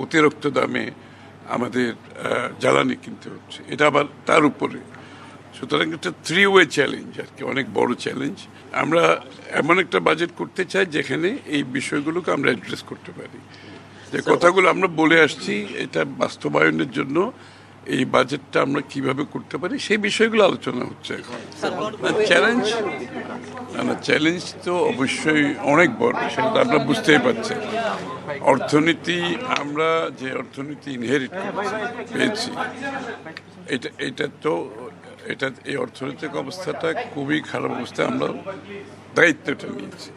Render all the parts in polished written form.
অতিরিক্ত দামে আমাদের জ্বালানি কিনতে হচ্ছে, এটা আবার তার উপরে। সুতরাং একটা থ্রি ওয়ে চ্যালেঞ্জ আর কি, অনেক বড় চ্যালেঞ্জ। আমরা এমন একটা বাজেট করতে চাই যেখানে এই বিষয়গুলোকে আমরা অ্যাড্রেস করতে পারি। যে কথাগুলো আমরা বলে আসছি এটা বাস্তবায়নের জন্য এই বাজেটটা আমরা কিভাবে করতে পারি সেই বিষয়গুলো আলোচনা হচ্ছে এখন। চ্যালেঞ্জ চ্যালেঞ্জ তো অবশ্যই অনেক বড়, সেটা আপনারা বুঝতেই পারছেন। অর্থনীতি, আমরা যে অর্থনীতি ইনহেরিট পেয়েছি এই অর্থনৈতিক অবস্থাটা খুবই খারাপ অবস্থায় আমরা দায়িত্বটা নিয়েছি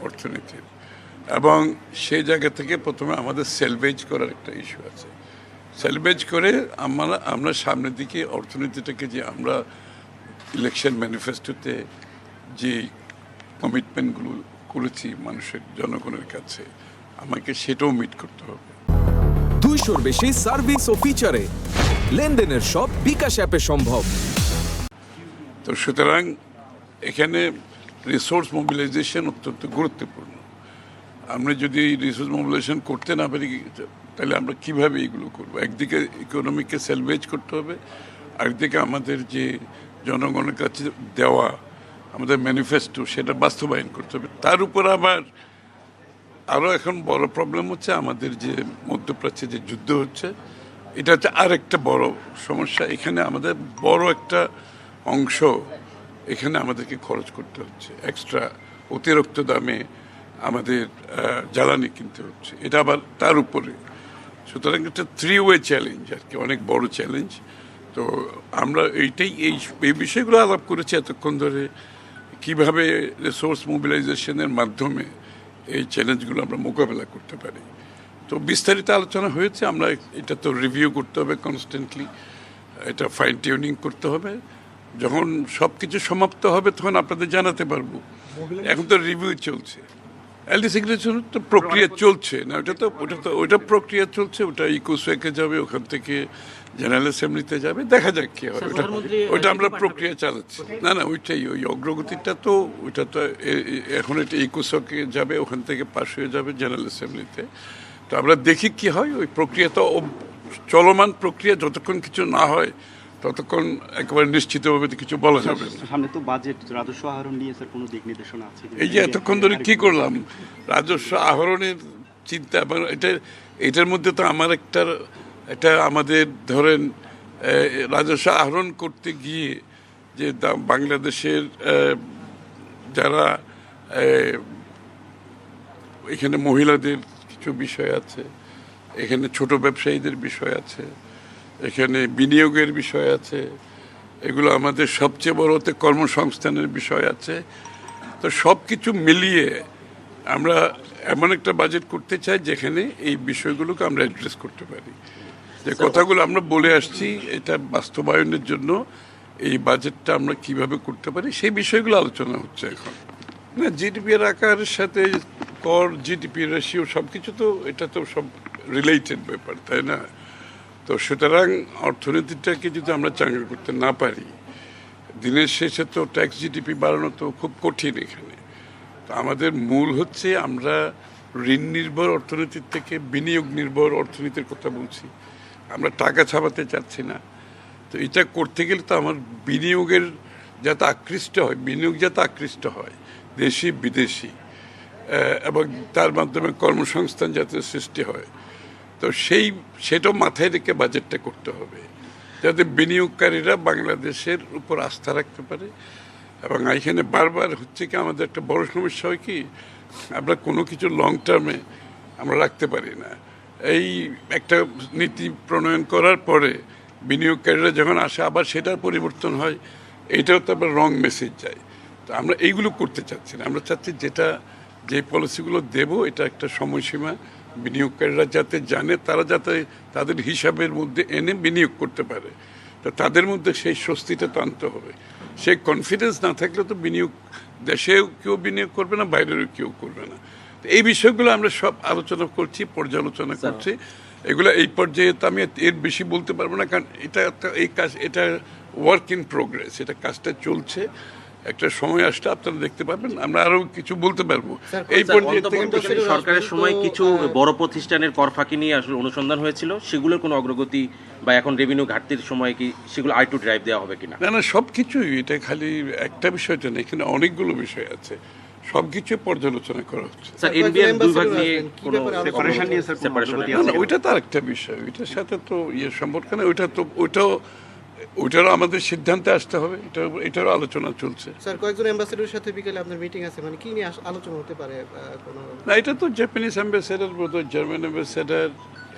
অর্থনীতির, এবং সেই জায়গা থেকে প্রথমে আমাদের সেলভেজ করার একটা ইস্যু আছে। সেলভেজ করে আমরা সামনের দিকে অর্থনীতিটাকে যে আমরা ইলেকশন ম্যানিফেস্টোতে যে কমিটমেন্টগুলো করেছি মানুষের, জনগণের কাছে, আমাকে সেটাও মিট করতে হবে। 200-র বেশি সার্ভিস ও ফিচারে লেনদেনের সব বিকাশ অ্যাপে সম্ভব। তো সুতরাং এখানে রিসোর্স মোবিলাইজেশন অত্যন্ত গুরুত্বপূর্ণ। আমরা যদি রিসোর্স মোবিলাইজেশন করতে না পারি তাহলে আমরা কিভাবে এগুলো করব? একদিকে ইকোনমিকে সেলভেজ করতে হবে, আরেকদিকে আমাদের যে জনগণের কাছে দেওয়া আমাদের ম্যানিফেস্টো সেটা বাস্তবায়ন করতে হবে। তার উপর আবার আরও এখন বড় প্রবলেম হচ্ছে আমাদের যে মধ্যপ্রাচ্যে যে যুদ্ধ হচ্ছে, এটা হচ্ছে আরেকটা বড় সমস্যা। এখানে আমাদের বড় একটা অংশ এখানে আমাদেরকে খরচ করতে হচ্ছে, এক্সট্রা অতিরিক্ত দামে আমাদের জ্বালানি কিনতে হচ্ছে, এটা আবার তার উপরে। সুতরাং একটা থ্রি ওয়ে চ্যালেঞ্জ আর কি, অনেক বড় চ্যালেঞ্জ। তো আমরা এই বিষয়গুলো আলাপ করেছি এতক্ষণ ধরে, কিভাবে রিসোর্স মোবিলাইজেশনের মাধ্যমে এই চ্যালেঞ্জগুলো আমরা মোকাবেলা করতে পারি। তো বিস্তারিত আলোচনা হয়েছে। আমরা এটা তো রিভিউ করতে হবে কনস্ট্যান্টলি, এটা ফাইন টিউনিং করতে হবে। যখন সব কিছু সমাপ্ত হবে তখন আপনাদের জানাতে পারবো। এখন তো রিভিউ চলছে, এলডি সিগনেচার তো প্রক্রিয়া চলছে না, ওটা প্রক্রিয়া চলছে। ওটা ইকোসোকে যাবে, ওখান থেকে জেনারেল অ্যাসেম্বলিতে যাবে, দেখা যাক কি হয়। ওইটা আমরা প্রক্রিয়া চালাচ্ছি। না ওইটাই, ওই অগ্রগতিটা তো ওইটা তো এখন এটা ইকোসোকে যাবে, ওখান থেকে পাশ হয়ে যাবে জেনারেল অ্যাসেম্বলিতে। তো আমরা দেখি কি হয়। ওই প্রক্রিয়া তো চলমান প্রক্রিয়া, যতক্ষণ কিছু না হয় ততক্ষণ একেবারে নিশ্চিতভাবে কিছু বলা যাবে না। সামনে তো বাজেট, রাজস্ব আহরণ নিয়ে স্যার কোনো দিক নির্দেশনা আছে? এই যে এতক্ষণ ধরে কি করলাম, রাজস্ব আহরণের চিন্তা, এটার মধ্যে তো আমার এটা আমাদের ধরেন রাজস্ব আহরণ করতে গিয়ে যে বাংলাদেশের যারা এখানে মহিলাদের কিছু বিষয় আছে, এখানে ছোট ব্যবসায়ীদের বিষয় আছে, এখানে বিনিয়োগের বিষয় আছে, এগুলো আমাদের সবচেয়ে বড় হতে কর্মসংস্থানের বিষয় আছে। তো সব কিছু মিলিয়ে আমরা এমন একটা বাজেট করতে চাই যেখানে এই বিষয়গুলোকে আমরা অ্যাড্রেস করতে পারি। যে কথাগুলো আমরা বলে আসছি এটা বাস্তবায়নের জন্য এই বাজেটটা আমরা কিভাবে করতে পারি সেই বিষয়গুলো আলোচনা হচ্ছে এখন। না, জিডিপির আকারের সাথে কর, জিডিপি রেশিও সব কিছু তো এটা তো সব রিলেটেড ব্যাপার, তাই না? তো সুতরাং অর্থনীতিটাকে যদি আমরা চাঙ্গা করতে না পারি, দিনের শেষে তো ট্যাক্স জিডিপি বাড়ানো তো খুব কঠিন এখানে। তো আমাদের মূল হচ্ছে আমরা ঋণ নির্ভর অর্থনীতির থেকে বিনিয়োগ নির্ভর অর্থনীতির কথা বলছি। আমরা টাকা ছাপাতে চাচ্ছি না। তো এটা করতে গেলে তো আমার বিনিয়োগ যাতে আকৃষ্ট হয় দেশি বিদেশি, এবং তার মাধ্যমে কর্মসংস্থান যাতে সৃষ্টি হয়। তো সেটাও মাথায় রেখে বাজেটটা করতে হবে, যাতে বিনিয়োগকারীরা বাংলাদেশের উপর আস্থা রাখতে পারে। এবং এখানে বারবার হচ্ছে কি, আমাদের একটা বড় সমস্যা হয় কি, আমরা কোনো কিছু লং টার্মে আমরা রাখতে পারি না। এই একটা নীতি প্রণয়ন করার পরে বিনিয়োগকারীরা যখন আসে আবার সেটার পরিবর্তন হয়, এইটাও তো আবার রং মেসেজ যায়। তো আমরা এইগুলো করতে চাচ্ছি না। আমরা চাচ্ছি যে পলিসিগুলো দেব এটা একটা সময়সীমা, বিনিয়োগকারীরা যাতে জানে, তারা যাতে তাদের হিসাবের মধ্যে এনে বিনিয়োগ করতে পারে। তো তাদের মধ্যে সেই স্বস্তিটা তো আনতে হবে। সেই কনফিডেন্স না থাকলে তো দেশেও কেউ বিনিয়োগ করবে না, বাইরেও কেউ করবে না। তো এই বিষয়গুলো আমরা সব আলোচনা করছি, পর্যালোচনা করছি। এগুলো এই পর্যায়ে তো আমি এর বেশি বলতে পারবো না, কারণ এটা ওয়ার্ক ইন প্রোগ্রেস, এটা কাজটা চলছে। একটা সময় আসলে আপনারা দেখতে পাবেন, আমরা আরো কিছু বলতে পারবো। এই স্যার, পর্যায়ে থেকে অন্তর্বর্তীকালীন সরকারের সময় কিছু বড় প্রতিষ্ঠানের কর ফাঁকি নিয়ে আসলে অনুসন্ধান হয়েছিল, সেগুলোর কোনো অগ্রগতি বা এখন রেভিনিউ ঘাটতির সময় কি সেগুলো আই টু ড্রাইভ দেওয়া হবে কিনা? না সব কিছুই, এটা খালি একটা বিষয় তো না, এখানে অনেকগুলো বিষয় আছে, সব কিছু পর্যালোচনা করা হচ্ছে। স্যার, এনবিআর দুই ভাগ নিয়ে কোনো সেপারেশন নিয়ে স্যার কোনো separation অগ্রগতি না আছে? ওইটা তো আরেকটা বিষয়, ওইটার সাথে তো সম্পর্ক নেই, ওইটারও আমাদের সিদ্ধান্তে আসতে হবে, এটারও আলোচনা চলছে। স্যার, কয়েকজন অ্যাম্বাসেডরের সাথে বিকেলে আপনার মিটিং আছে, মানে কি নিয়ে আলোচনা হতে পারে? কোনো না এটা তো জাপানিজ অ্যাম্বাসেডার, বোধহয় জার্মান অ্যাম্বাসেডার,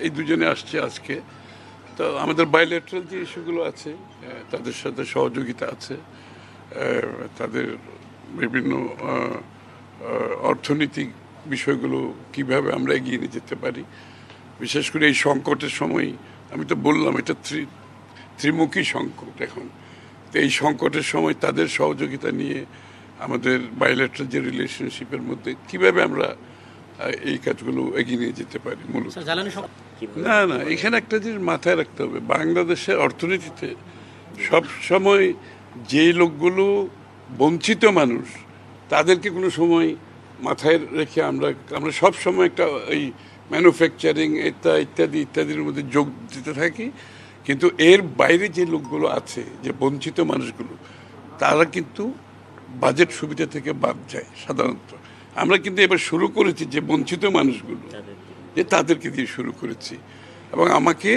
এই দুজনে আসছে আজকে। তো আমাদের বাইলেটারাল যে ইস্যুগুলো আছে তাদের সাথে সহযোগিতা আছে, তাদের বিভিন্ন অর্থনৈতিক বিষয়গুলো কিভাবে আমরা এগিয়ে নিয়ে যেতে পারি, বিশেষ করে এই সংকটের সময়। আমি তো বললাম এটা ত্রিমুখী সংকট এখন, তো এই সংকটের সময় তাদের সহযোগিতা নিয়ে আমাদের বাইলেটারাল যে রিলেশনশিপের মধ্যে কিভাবে আমরা এই কাজগুলো এগিয়ে নিয়ে যেতে পারি। মূলত না এখানে একটা জিনিস মাথায় রাখতে হবে, বাংলাদেশের অর্থনীতিতে সব সময় যে লোকগুলো বঞ্চিত মানুষ তাদেরকে কোনো সময় মাথায় রেখে আমরা সব সময় একটা এই ম্যানুফ্যাকচারিং ইত্যাদির মধ্যে যোগ দিতে থাকি, কিন্তু এর বাইরে যে লোকগুলো আছে, যে বঞ্চিত মানুষগুলো, তারা কিন্তু বাজেট সুবিধা থেকে বাদ যায় সাধারণত। আমরা কিন্তু এবার শুরু করেছি যে বঞ্চিত মানুষগুলো, যে তাদেরকে দিয়ে শুরু করেছি, এবং আমাকে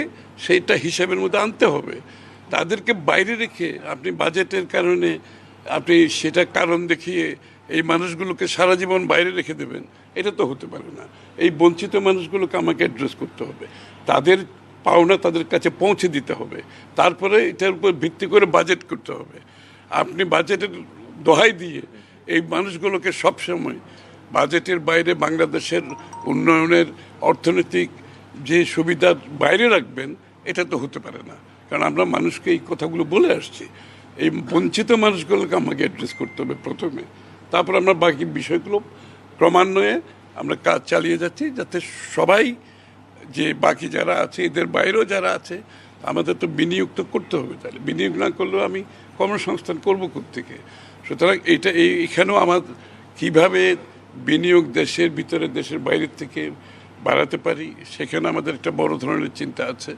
সেইটা হিসাবের মধ্যে আনতে হবে। তাদেরকে বাইরে রেখে আপনি বাজেটের কারণে আপনি সেটা কারণ দেখিয়ে এই মানুষগুলোকে সারা জীবন বাইরে রেখে দেবেন, এটা তো হতে পারে না। এই বঞ্চিত মানুষগুলোকে আমাকে অ্যাড্রেস করতে হবে, তাদের পাওনা তাদের কাছে পৌঁছে দিতে হবে, তারপরে এটার উপর ভিত্তি করে বাজেট করতে হবে। আপনি বাজেটের দোহাই দিয়ে এই মানুষগুলোকে সবসময় বাজেটের বাইরে বাংলাদেশের উন্নয়নের অর্থনৈতিক যে সুবিধার বাইরে রাখবেন, এটা তো হতে পারে না। কারণ আমরা মানুষকে এই কথাগুলো বলে আসছি, এই বঞ্চিত মানুষগুলোকে আমাকে অ্যাড্রেস করতে হবে প্রথমে, তারপর আমরা বাকি বিষয়গুলো ক্রমান্বয়ে আমরা কাজ চালিয়ে যাচ্ছি, যাতে সবাই যে বাকি যারা আছে এদের বাইরেও যারা আছে আমাদের তো বিনিয়োগ তো করতে হবে, তাহলে বিনিয়োগ না করলেও আমি কর্মসংস্থান করবো কোত্থেকে? সুতরাং এখানেও আমার কীভাবে বিনিয়োগ দেশের ভিতরে দেশের বাইরের থেকে বাড়াতে পারি, সেখানে আমাদের একটা বড় ধরনের চিন্তা আছে।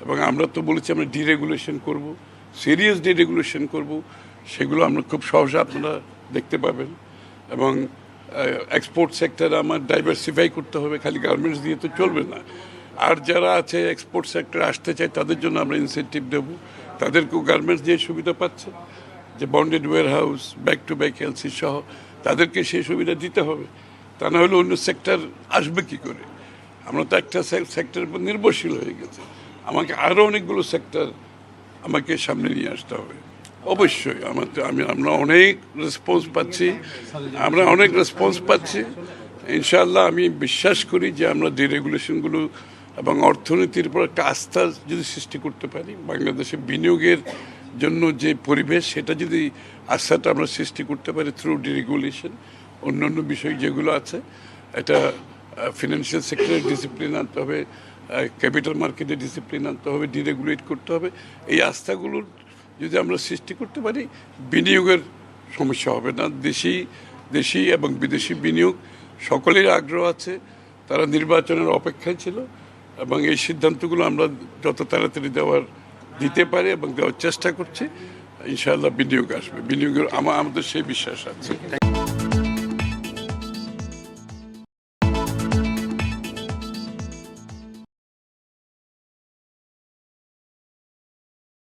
এবং আমরা তো বলেছি আমরা ডিরেগুলেশন করব, সিরিয়াস ডিরেগুলেশন করব, সেগুলো আমরা খুব সহজে আপনারা দেখতে পাবেন। এবং এক্সপোর্ট সেক্টরে আমার ডাইভার্সিফাই করতে হবে, খালি গার্মেন্টস দিয়ে তো চলবে না। আর যারা আছে এক্সপোর্ট সেক্টরে আসতে চায় তাদের জন্য আমরা ইনসেন্টিভ দেব, তাদেরকেও গার্মেন্টস দিয়ে সুবিধা পাচ্ছে, যে bonded warehouse, back to back LC সহ তাদেরকে সেই সুবিধা দিতে হবে। তা না হলে অন্য সেক্টর আসবে কি করে? আমরা তো একটা সেক্টরের উপর নির্ভরশীল হয়ে গেছে, আমাকে আরও অনেকগুলো সেক্টর আমাকে সামনে নিয়ে আসতে হবে। অবশ্যই আমরা অনেক রেসপন্স পাচ্ছি, ইনশাআল্লাহ আমি বিশ্বাস করি যে আমরা ডিরেগুলেশনগুলো এবং অর্থনীতির উপর একটা আস্থা যদি সৃষ্টি করতে পারি, বাংলাদেশে বিনিয়োগের জন্য যে পরিবেশ, সেটা যদি আস্থাটা আমরা সৃষ্টি করতে পারি থ্রু ডিরেগুলেশন, অন্যান্য বিষয় যেগুলো আছে, এটা ফিনান্সিয়াল সেক্টরে ডিসিপ্লিন আনতে হবে, ক্যাপিটাল মার্কেটে ডিসিপ্লিন আনতে হবে, ডিরেগুলেট করতে হবে। এই আস্থাগুলোর যদি আমরা সৃষ্টি করতে পারি, বিনিয়োগের সমস্যা হবে না। দেশি এবং বিদেশি বিনিয়োগ সকলের আগ্রহ আছে, তারা নির্বাচনের অপেক্ষায় ছিল, এবং এই সিদ্ধান্তগুলো আমরা যত তাড়াতাড়ি দিতে পারি এবং দেওয়ার চেষ্টা করছি, ইনশাআল্লাহ বিনিয়োগ আসবে। বিনিয়োগের আমাদের সেই বিশ্বাস আছে।